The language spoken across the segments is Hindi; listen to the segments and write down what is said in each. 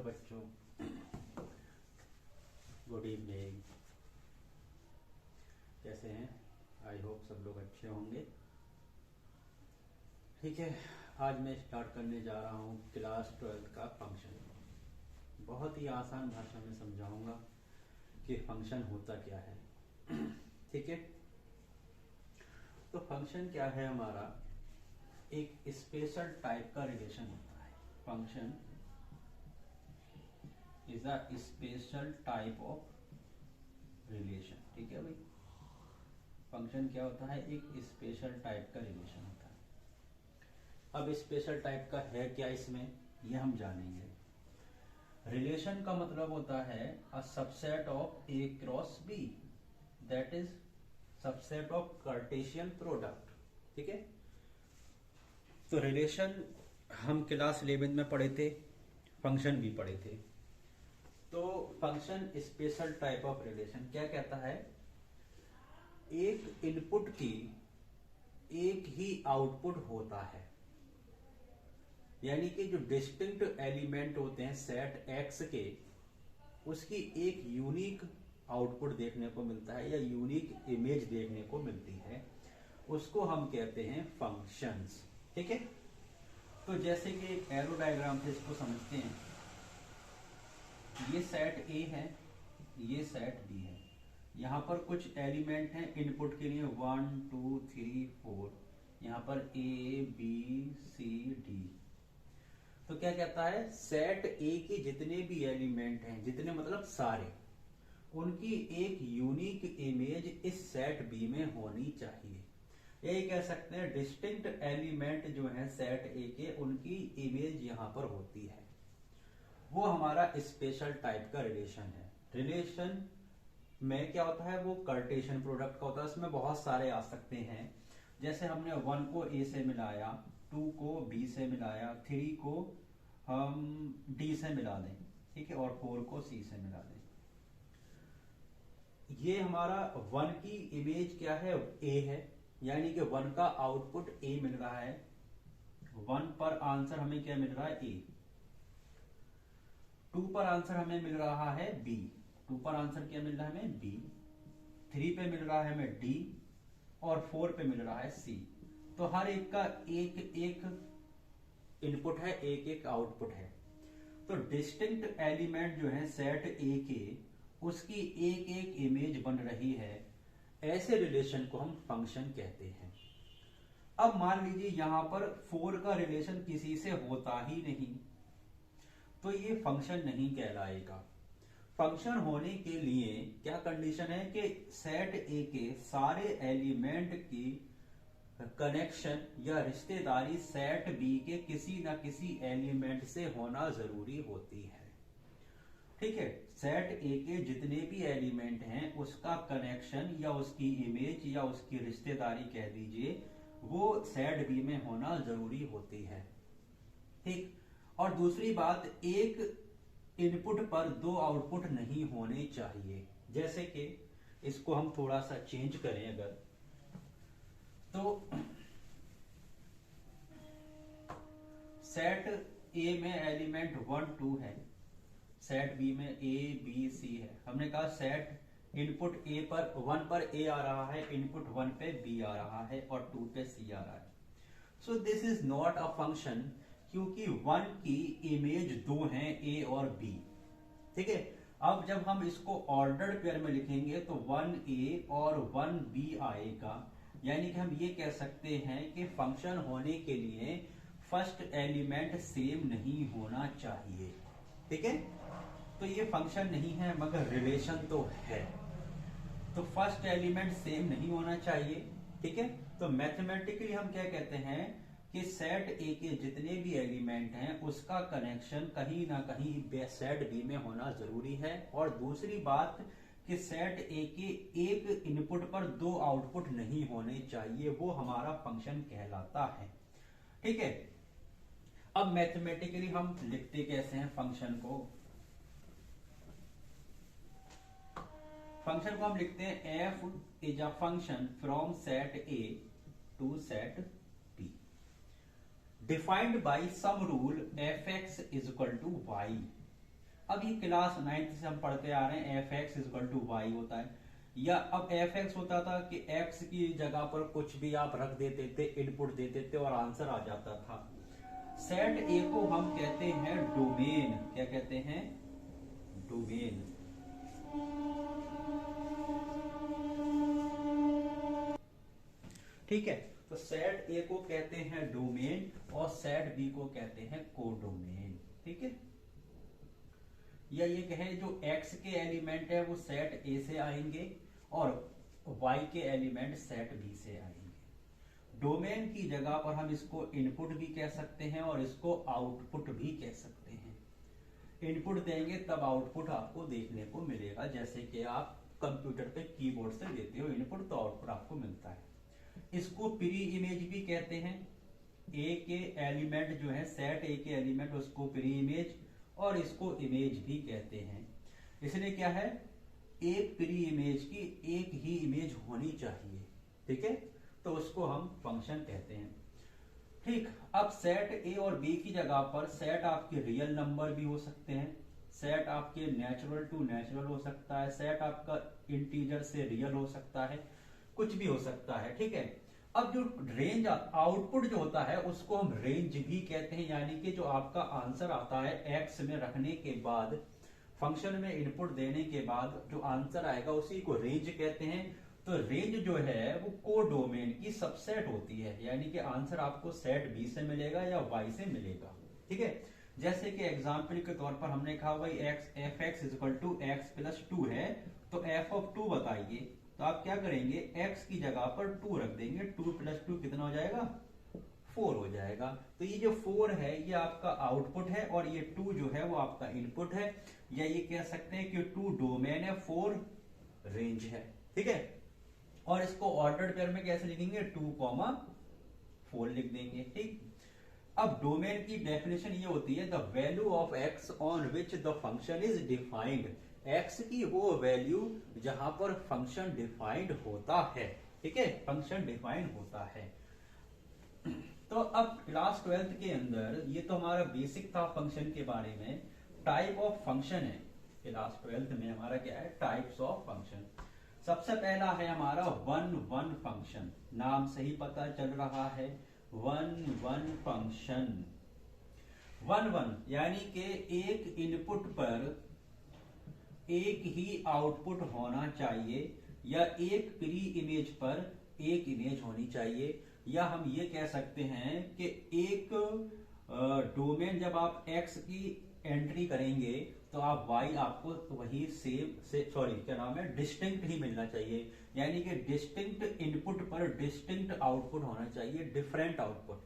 बच्चों, गुड इवनिंग। कैसे हैं? आई होप सब लोग अच्छे होंगे। ठीक है, आज मैं स्टार्ट करने जा रहा हूँ क्लास 12 का फंक्शन। बहुत ही आसान भाषा में समझाऊंगा कि फंक्शन होता क्या है। ठीक है, तो फंक्शन क्या है? हमारा एक स्पेशल टाइप का रिलेशन होता है। Function is a special type of relation. ठीक है भाई, फंक्शन क्या होता है? एक स्पेशल टाइप का रिलेशन होता है। अब स्पेशल टाइप का है क्या इसमें, ये हम जानेंगे। रिलेशन का मतलब होता है a subset of A cross B, that is subset of Cartesian product. ठीक है, तो रिलेशन हम क्लास 11 में पढ़े थे, फंक्शन भी पढ़े थे। तो function special type of relation क्या कहता है? एक इनपुट की एक ही आउटपुट होता है, यानी कि जो डिस्टिंक्ट एलिमेंट होते हैं सेट एक्स के, उसकी एक यूनिक आउटपुट देखने को मिलता है या यूनिक इमेज देखने को मिलती है, उसको हम कहते हैं फंक्शंस। ठीक है, तो जैसे कि एक एरो डायग्राम से इसको समझते हैं। ये सेट ए है, ये सेट बी है। यहां पर कुछ एलिमेंट हैं इनपुट के लिए 1 2 3 4, यहां पर ए बी सी डी। तो क्या कहता है? सेट ए के जितने भी एलिमेंट हैं, जितने मतलब सारे, उनकी एक यूनिक इमेज इस सेट बी में होनी चाहिए। यही कह सकते हैं डिस्टिंक्ट एलिमेंट जो है सेट ए के, उनकी इमेज यहां पर होती है। वो हमारा स्पेशल टाइप का रिलेशन है। रिलेशन में क्या होता है? वो कार्टेशियन प्रोडक्ट का होता है। इसमें बहुत सारे आ सकते हैं, जैसे हमने 1 को ए से मिलाया, 2 को बी से मिलाया, 3 को हम डी से मिला दें, ठीक है, और 4 को सी से मिला दें। ये हमारा 1 की इमेज क्या है? ए है, यानी कि 1 का आउटपुट ए मिल रहा है। 1 पर आंसर हमें क्या मिल रहा है? ए। 2 पर आंसर हमें मिल रहा है बी। 2 पर आंसर क्या मिल रहा है हमें? बी। 3 पे मिल रहा है हमें डी, और 4 पे मिल रहा है सी। तो हर एक का एक एक इनपुट है, एक एक आउटपुट है। तो डिस्टिंक्ट एलिमेंट जो है सेट ए के, उसकी एक एक इमेज बन रही है। ऐसे रिलेशन को हम फंक्शन कहते हैं। अब मान लीजिए यहां पर 4 का रिलेशन किसी से होता ही नहीं, तो ये फंक्शन नहीं कहलाएगा। फंक्शन होने के लिए क्या कंडीशन है कि सेट ए के सारे एलिमेंट की कनेक्शन या रिश्तेदारी सेट बी के किसी न किसी एलिमेंट से होना जरूरी होती है। ठीक है, सेट ए के जितने भी एलिमेंट हैं उसका कनेक्शन या उसकी इमेज या उसकी रिश्तेदारी कह दीजिए, वो सेट बी में होना जरूरी होती है। ठीक, और दूसरी बात, एक इनपुट पर 2 आउटपुट नहीं होने चाहिए। जैसे कि इसको हम थोड़ा सा चेंज करें अगर, तो सेट ए में एलिमेंट 1 2 है, सेट बी में ए बी सी है। हमने कहा सेट इनपुट ए पर 1 पर ए आ रहा है, इनपुट 1 पे बी आ रहा है, और 2 पे सी आ रहा है। So this is not a function, क्योंकि 1 की इमेज 2 है, ए और बी। ठीक है, अब जब हम इसको ऑर्डर्ड पेयर में लिखेंगे तो 1 ए और 1 बी आएगा, यानी कि हम ये कह सकते हैं कि फंक्शन होने के लिए फर्स्ट एलिमेंट सेम नहीं होना चाहिए। ठीक है, तो ये फंक्शन नहीं है मगर रिलेशन तो है। तो फर्स्ट एलिमेंट सेम नहीं होना चाहिए। ठीक है, तो मैथमेटिकली हम क्या कहते हैं कि सेट ए के जितने भी एलिमेंट हैं उसका कनेक्शन कहीं ना कहीं सेट बी में होना जरूरी है। और दूसरी बात कि सेट ए के एक इनपुट पर 2 आउटपुट नहीं होने चाहिए, वो हमारा फंक्शन कहलाता है। ठीक है, अब मैथमेटिकली हम लिखते कैसे हैं फंक्शन को? फंक्शन को हम लिखते हैं F is a function from set A to set B, defined by some rule F X is equal to Y. अब ये क्लास 9th से हम पढ़ते आ रहे हैं F X equal to Y होता है, या अब एफ एक्स होता था कि एक्स की जगह पर कुछ भी आप रख देते थे, इनपुट देते थे और आंसर आ जाता था। सेट ए को हम कहते हैं डोमेन। क्या कहते हैं? डोमेन। ठीक है, तो सेट ए को कहते हैं डोमेन और सेट बी को कहते हैं कोडोमेन। ठीक है, या ये कहें जो एक्स के एलिमेंट है वो सेट ए से आएंगे और वाई के एलिमेंट सेट बी से आएंगे। डोमेन की जगह पर हम इसको इनपुट भी कह सकते हैं और इसको आउटपुट भी कह सकते हैं। इनपुट देंगे तब आउटपुट आपको देखने को मिलेगा, जैसे कि आप कंप्यूटर पे कीबोर्ड से देते हो इनपुट तो आउटपुट आपको मिलता है। इसको प्री इमेज भी कहते हैं। ए के एलिमेंट जो है, सेट ए के एलिमेंट, उसको प्री इमेज और इसको इमेज भी कहते हैं। इसलिए क्या है, एक प्री इमेज की एक ही इमेज होनी चाहिए। ठीक है, तो उसको हम फंक्शन कहते हैं। ठीक, अब सेट ए और बी की जगह पर सेट आपके रियल नंबर भी हो सकते हैं, सेट आपके नेचुरल टू नेचुरल हो सकता है, सेट आपका इंटीजर से रियल हो सकता है, कुछ भी हो सकता है। ठीक है, अब जो रेंज आउटपुट जो होता है उसको हम रेंज भी कहते हैं, यानी कि जो आपका आंसर आता है एक्स में रखने के बाद, फंक्शन में इनपुट देने के बाद जो आंसर आएगा उसी को रेंज कहते हैं। तो रेंज जो है वो कोडोमेन की सबसेट होती है, यानी कि आंसर आपको सेट बी से मिलेगा या वाई से मिलेगा। ठीक है, जैसे कि एग्जाम्पल के तौर पर हमने कहा भाई X F X equal to X plus 2 है, तो एफ ऑफ 2 बताइए, तो आप क्या करेंगे, x की जगह पर 2 रख देंगे। 2 प्लस 2 कितना हो जाएगा? 4 हो जाएगा। तो ये जो 4 है ये आपका आउटपुट है और ये 2 जो है वो आपका इनपुट है, या ये कह सकते हैं कि 2 डोमेन है, 4 रेंज है। ठीक है, और इसको ऑर्डर्ड पेयर में कैसे लिखेंगे? 2,4 लिख देंगे। ठीक, अब डोमेन की डेफिनेशन ये होती है the value of x on which the function is defined. X की वो वैल्यू जहां पर फंक्शन डिफाइंड होता है। ठीक है, फंक्शन डिफाइंड होता है। तो अब क्लास 12th के अंदर ये तो हमारा बेसिक था फंक्शन के बारे में। टाइप ऑफ फंक्शन है क्लास 12th में हमारा क्या है, टाइप्स ऑफ फंक्शन। सबसे पहला है हमारा वन फंक्शन, नाम से ही पता चल रहा है, वन फंक्शन। वन यानी कि एक इनपुट पर एक ही आउटपुट होना चाहिए, या एक प्री इमेज पर एक इमेज होनी चाहिए, या हम ये कह सकते हैं कि एक डोमेन जब आप x की एंट्री करेंगे तो आप y आपको वही सेम से क्या नाम है, डिस्टिंक्ट ही मिलना चाहिए, यानी कि डिस्टिंक्ट इनपुट पर डिस्टिंक्ट आउटपुट होना चाहिए, डिफरेंट आउटपुट।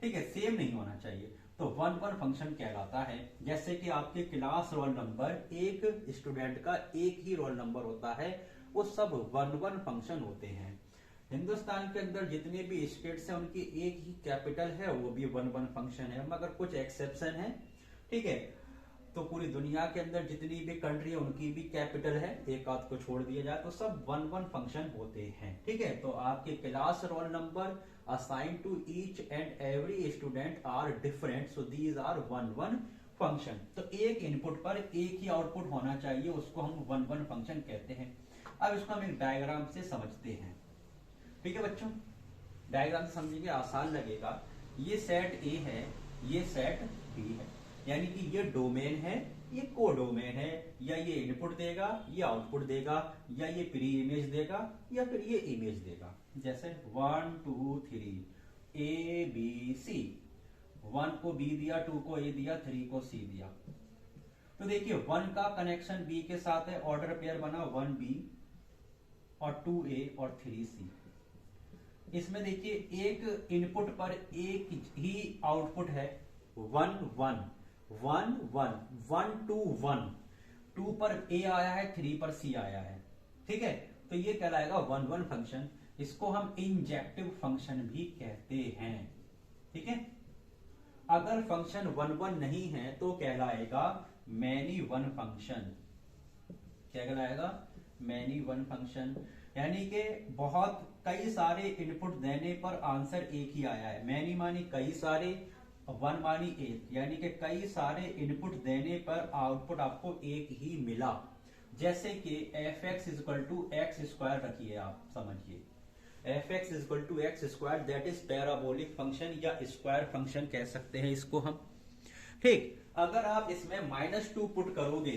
ठीक है, सेम नहीं होना चाहिए, तो वन फंक्शन कहलाता है। जैसे कि आपके क्लास रोल नंबर, एक स्टूडेंट का एक ही रोल नंबर होता है, वो सब वन फंक्शन होते हैं। हिंदुस्तान के अंदर जितने भी स्टेट्स हैं उनकी एक ही कैपिटल है, वो भी वन फंक्शन है, मगर कुछ एक्सेप्शन है। ठीक है, तो पूरी दुनिया के अंदर जितनी भी कंट्री है उनकी भी कैपिटल है, एक आध को छोड़ दिया जाए तो सब वन फंक्शन होते हैं। ठीक है, तो आपके class roll number assigned to each and every student are different, so these are one function। तो एक इनपुट पर एक ही आउटपुट होना चाहिए, उसको हम वन फंक्शन कहते हैं। अब इसको हम एक डायग्राम से समझते हैं। ठीक है बच्चों, डायग्राम से समझेंगे आसान लगेगा। ये सेट ए है, ये सेट बी है, यानी कि ये डोमेन है, ये कोडोमेन है, या ये इनपुट देगा, ये आउटपुट देगा, या ये प्री इमेज देगा, या फिर ये इमेज देगा। जैसे 1 2 3 ए बी सी, 1 को बी दिया, 2 को ए दिया, 3 को सी दिया। तो देखिए 1 का कनेक्शन बी के साथ है, ऑर्डर पेयर बना 1 बी और 2 ए और 3 सी। इसमें देखिए एक इनपुट पर एक ही आउटपुट है, 1 1 1 1 1 2 1, 2 पर ए आया है, 3 पर सी आया है। ठीक है, तो ये कहलाएगा वन फंक्शन। इसको हम इंजेक्टिव फंक्शन भी कहते हैं। ठीक है, अगर फंक्शन वन नहीं है तो कहलाएगा मैनी वन फंक्शन। क्या कहलाएगा? मैनी वन फंक्शन, यानी कि बहुत कई सारे इनपुट देने पर आंसर एक ही आया है। मैनी मानी कई सारे, 1 मानी 1, यानी कि कई सारे इनपुट देने पर आउटपुट आपको एक ही मिला। जैसे कि F X is equal to X square रखिए, आप समझिए F X is equal to X square, that is parabolic function या स्क्वायर फंक्शन कह सकते हैं इसको हम। ठीक, अगर आप इसमें -2 पुट करोगे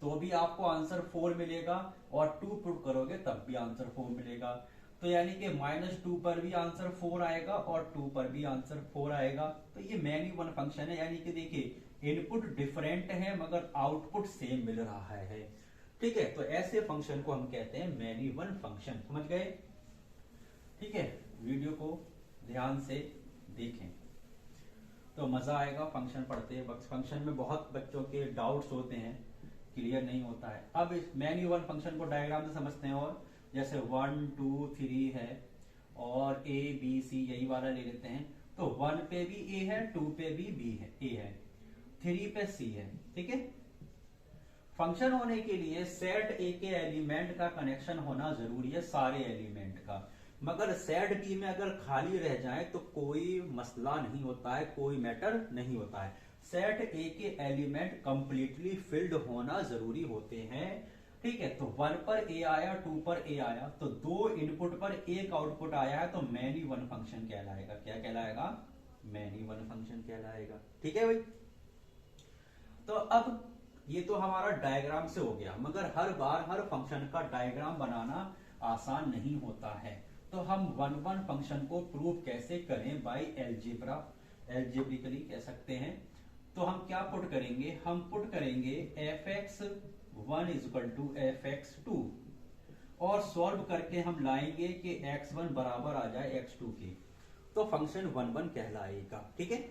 तो भी आपको आंसर 4 मिलेगा, और 2 पुट करोगे तब भी आंसर 4 मिलेगा। तो यानी कि -2 पर भी आंसर 4 आएगा और 2 पर भी आंसर 4 आएगा। तो ये मैनी वन फंक्शन है, यानी कि देखिए इनपुट डिफरेंट है मगर आउटपुट सेम मिल रहा है। ठीक है, तो ऐसे फंक्शन को हम कहते हैं मैनी वन फंक्शन। समझ गए? ठीक है, वीडियो को ध्यान से देखें तो मजा आएगा फंक्शन पढ़ते वक्त। फंक्शन में बहुत बच्चों के डाउट्स होते हैं, क्लियर नहीं होता है। अब इस मैनी वन फंक्शन को डायग्राम से समझते हैं, और जैसे 1 2 3 है और A B C यही वाला ले लेते हैं। तो 1 पे भी A है, 2 पे भी B है, A है, 3 पे C है। ठीक है, फंक्शन होने के लिए सेट A के एलिमेंट का कनेक्शन होना जरूरी है, सारे एलिमेंट का। मगर सेट B में अगर खाली रह जाए तो कोई मसला नहीं होता है, कोई मैटर नहीं होता है। सेट A के एलिमेंट कंप्लीटली फिल्ड होना जरूरी होते हैं। ठीक है, तो 1 पर A आया, 2 पर A आया, तो 2 इनपुट पर एक आउटपुट आया है, तो मैनी वन फंक्शन कहलाएगा। क्या कहलाएगा? मैनी वन फंक्शन कहलाएगा। ठीक है भाई, तो अब ये तो हमारा डायग्राम से हो गया, मगर हर बार हर फंक्शन का डायग्राम बनाना आसान नहीं होता है। तो हम वन फंक्शन को प्रूव कैसे करें? बाय एलजेब्रा, एल्जेब्रिकली कह सकते हैं। तो हम क्या पुट करेंगे? हम पुट करेंगे fx1 इक्वल टू fx2, और सॉल्व करके हम लाएंगे कि x1 बराबर आ जाए x2 के, तो फंक्शन 1 कहलाएगा। ठीक है,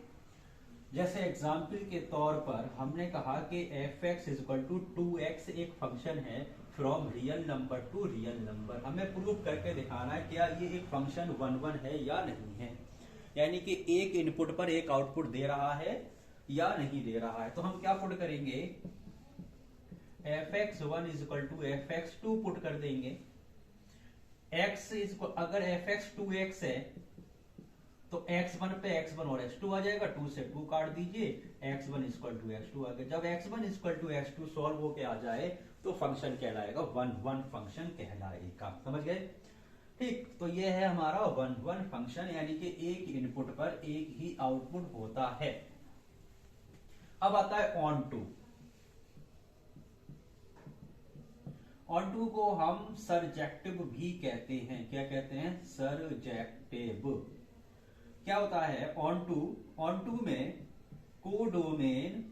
जैसे एग्जाम्पल के तौर पर हमने कहा कि fx इक्वल टू 2x एक फंक्शन है from real number two real number. हमें प्रूव करके दिखाना है क्या ये एक फंक्शन 1 है या नहीं है, यानी कि एक इनपुट पर एक आउटपुट दे रहा है या नहीं दे रहा है। तो हम क्या पुट करेंगे? fx1 equal to fx2 put कर देंगे। x अगर fx 2x है तो x1 पे x1 और x2 आ जाएगा, 2 से 2 काट दीजिए, x1 इक्वल टू x2 आ गया। जब x1 equal to x2 solve होके आ जाए तो फंक्शन कहलाएगा 1 फंक्शन कहलाएगा। समझ गए? ठीक, तो ये है हमारा 1 फंक्शन, यानी कि एक इनपुट पर एक ही आउटपुट होता है। अब आता है ऑन टू। ऑन टू को हम सरजेक्टिव भी कहते हैं। क्या कहते हैं? सरजेक्टिव। क्या होता है ऑन टू में कोडोमेन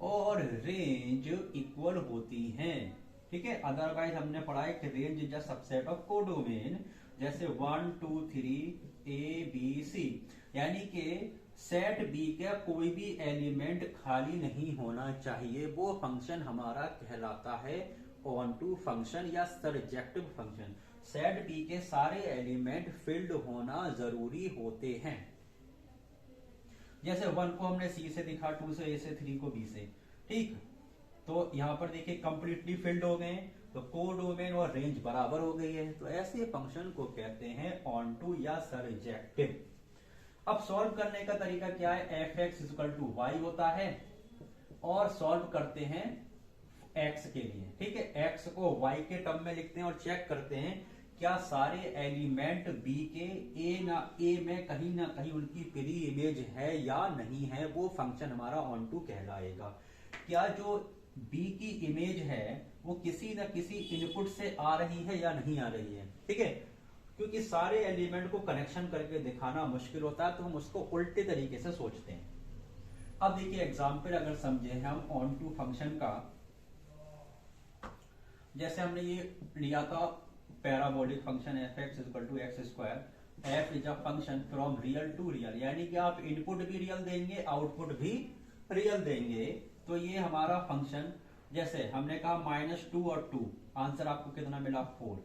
और रेंज इक्वल होती हैं। ठीक है, अदरवाइज हमने पढ़ा है कि range is a subset of codomain, जैसे 1 2 3 A B C, यानी कि सेट B का कोई भी एलिमेंट खाली नहीं होना चाहिए, वो फंक्शन हमारा कहलाता है ऑन टू फंक्शन या सरजेक्टिव फंक्शन। सेट B के सारे एलिमेंट फिल्ड होना जरूरी होते हैं। जैसे 1 को हमने C से दिखा, 2 से A से, 3 को B से। ठीक, तो यहां पर देखिए कंप्लीटली फिल्ड हो गए, तो कोडोमेन और रेंज बराबर हो गई है। तो ऐसे फंक्शन को कहते हैं ऑन टू या सरजेक्टिव। अब सॉल्व करने का तरीका क्या है? fx इक्वल टू y होता है, और सॉल्व करते हैं x के लिए। ठीक है, x को y के टर्म में लिखते हैं और चेक करते हैं क्या सारे एलिमेंट B के A में कहीं ना कहीं उनकी प्री इमेज है या नहीं है, वो फंक्शन हमारा ऑन टू कहलाएगा। क्या जो B की इमेज है वो किसी न किसी इनपुट से आ रही है या नहीं आ रही है। ठीक है, क्योंकि सारे एलिमेंट को कनेक्शन करके दिखाना मुश्किल होता है, तो हम उसको उल्टे तरीके से सोचते हैं। अब देखिए एग्जाम्पल अगर समझे हम ऑन टू फंक्शन का, जैसे हमने ये लिया था parabolic function fx equal to X square, f is a function from real to real, यानी कि आप इनपुट भी रियल देंगे, आउटपुट भी रियल देंगे। तो ये हमारा फंक्शन, जैसे हमने कहा -2 और 2, आंसर आपको कितना मिला? 4।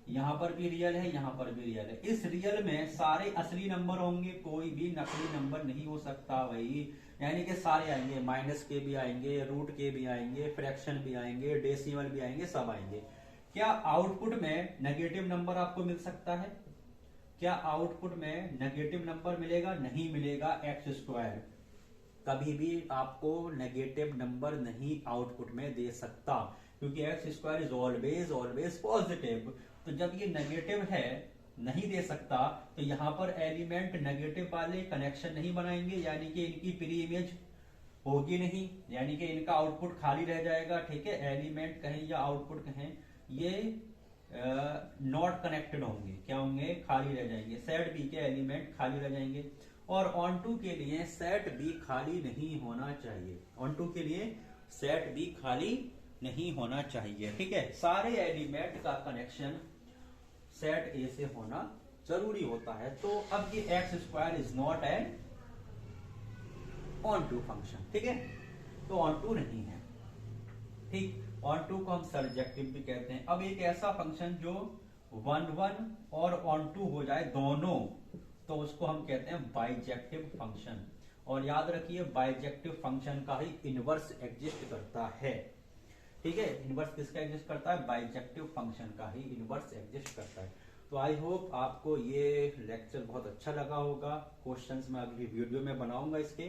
यहां पर भी रियल है, यहां पर भी रियल है। इस रियल में सारे असली नंबर होंगे, कोई भी नकली नंबर नहीं हो सकता भाई, यानी कि सारे आएंगे, माइनस के भी आएंगे, रूट के भी आएंगे, फ्रैक्शन भी आएंगे, डेसिमल भी आएंगे, सब आएंगे। क्या आउटपुट में नेगेटिव नंबर आपको मिल सकता है? क्या आउटपुट में नेगेटिव नंबर मिलेगा? नहीं मिलेगा। एक्स स्क्वायर कभी भी आपको नेगेटिव नंबर नहीं आउटपुट में दे सकता, क्योंकि x square is always always positive. तो जब ये नेगेटिव है, नहीं दे सकता, तो यहां पर एलिमेंट नेगेटिव वाले कनेक्शन नहीं बनाएंगे, यानी कि इनकी प्री इमेज होगी नहीं, यानी कि इनका आउटपुट खाली रह जाएगा। ठीक है, एलिमेंट कहें या आउटपुट कहें, ये नॉट कनेक्टेड होंगे। क्या होंगे? खाली रह जाएंगे। सेट बी के एलिमेंट खाली रह जाएंगे। और ऑन टू के लिए सेट बी खाली नहीं होना चाहिए। ऑन टू के लिए सेट बी खाली नहीं होना चाहिए। ठीक है, सारे एलिमेंट का कनेक्शन सेट ए से होना जरूरी होता है। तो अब ये X square is not an onto function. ठीक है, तो ऑन टू नहीं है। ठीक, ऑन टू को हम सर्जेक्टिव भी कहते हैं। अब एक ऐसा फंक्शन जो 1 1 और ऑन टू हो जाए दोनों, तो उसको हम कहते हैं बाइजेक्टिव फंक्शन। और याद रखिए, बाइजेक्टिव फंक्शन का ही इनवर्स एग्जिस्ट करता है। ठीक है, इनवर्स किसका एग्जिस्ट करता है? बाइजेक्टिव फंक्शन का ही इनवर्स एग्जिस्ट करता है। तो आई होप आपको ये लेक्चर बहुत अच्छा लगा होगा। क्वेश्चंस मैं अगली वीडियो में बनाऊंगा इसके।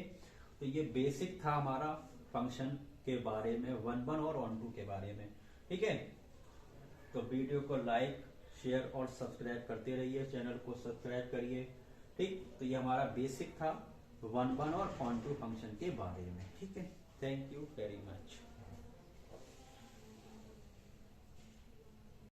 तो ये बेसिक था हमारा फंक्शन के बारे में, 1 1 और ऑन टू के बारे में। ठीक है, तो वीडियो को लाइक शेयर और सब्सक्राइब करते रहिए, चैनल को सब्सक्राइब करिए। ठीक, तो ये हमारा बेसिक था 1 1 और ऑन टू फंक्शन के बारे में। ठीक है, थैंक यू वेरी मच।